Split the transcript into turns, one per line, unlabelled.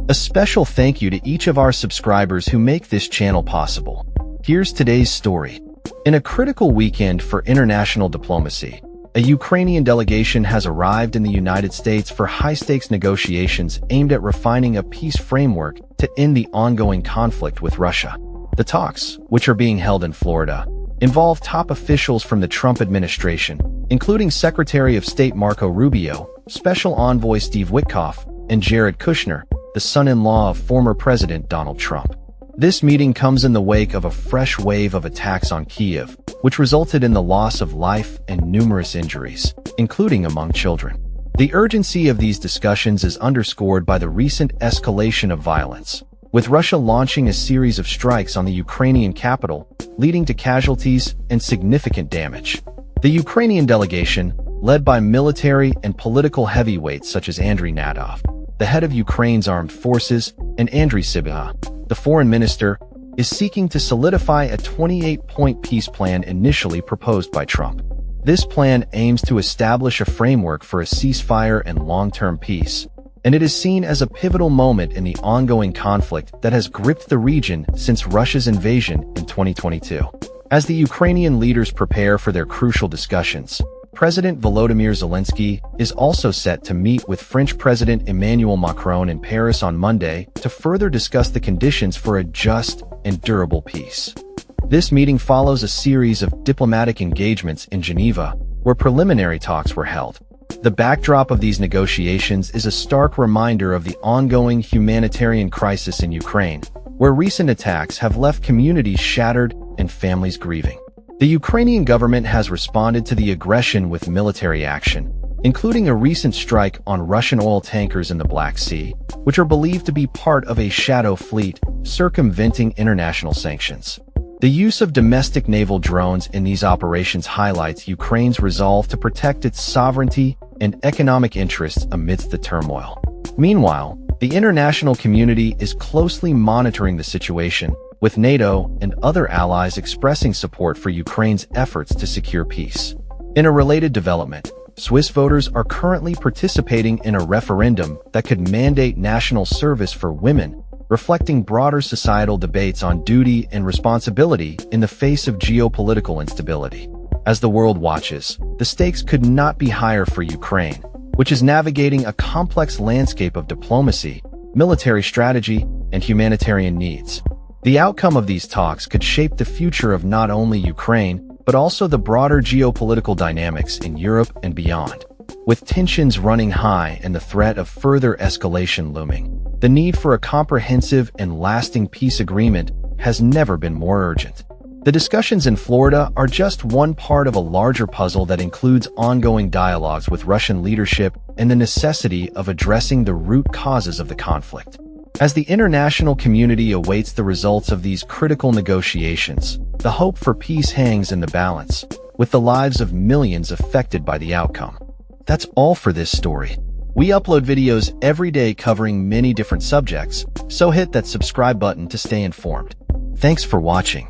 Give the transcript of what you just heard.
A special thank you to each of our subscribers who make this channel possible. Here's today's story. In a critical weekend for international diplomacy, a Ukrainian delegation has arrived in the United States for high-stakes negotiations aimed at refining a peace framework to end the ongoing conflict with Russia. The talks, which are being held in Florida, involve top officials from the Trump administration, including Secretary of State Marco Rubio, Special Envoy Steve Witkoff, and Jared Kushner, the son-in-law of former President Donald Trump. This meeting comes in the wake of a fresh wave of attacks on Kyiv, which resulted in the loss of life and numerous injuries, including among children. The urgency of these discussions is underscored by the recent escalation of violence, with Russia launching a series of strikes on the Ukrainian capital, leading to casualties and significant damage. The Ukrainian delegation, led by military and political heavyweights such as Andriy Nadov, the head of Ukraine's armed forces, and Andriy Sybiha, the foreign minister, is seeking to solidify a 28-point peace plan initially proposed by Trump. This plan aims to establish a framework for a ceasefire and long-term peace, and it is seen as a pivotal moment in the ongoing conflict that has gripped the region since Russia's invasion in 2022. As the Ukrainian leaders prepare for their crucial discussions, President Volodymyr Zelensky is also set to meet with French President Emmanuel Macron in Paris on Monday to further discuss the conditions for a just and durable peace. This meeting follows a series of diplomatic engagements in Geneva, where preliminary talks were held. The backdrop of these negotiations is a stark reminder of the ongoing humanitarian crisis in Ukraine, where recent attacks have left communities shattered and families grieving. The Ukrainian government has responded to the aggression with military action, including a recent strike on Russian oil tankers in the Black Sea, which are believed to be part of a shadow fleet circumventing international sanctions. The use of domestic naval drones in these operations highlights Ukraine's resolve to protect its sovereignty and economic interests amidst the turmoil. Meanwhile, the international community is closely monitoring the situation, with NATO and other allies expressing support for Ukraine's efforts to secure peace. In a related development, Swiss voters are currently participating in a referendum that could mandate national service for women, reflecting broader societal debates on duty and responsibility in the face of geopolitical instability. As the world watches, the stakes could not be higher for Ukraine, which is navigating a complex landscape of diplomacy, military strategy, and humanitarian needs. The outcome of these talks could shape the future of not only Ukraine, but also the broader geopolitical dynamics in Europe and beyond. With tensions running high and the threat of further escalation looming, the need for a comprehensive and lasting peace agreement has never been more urgent. The discussions in Florida are just one part of a larger puzzle that includes ongoing dialogues with Russian leadership and the necessity of addressing the root causes of the conflict. As the international community awaits the results of these critical negotiations, the hope for peace hangs in the balance, with the lives of millions affected by the outcome. That's all for this story. We upload videos every day covering many different subjects, so hit that subscribe button to stay informed. Thanks for watching.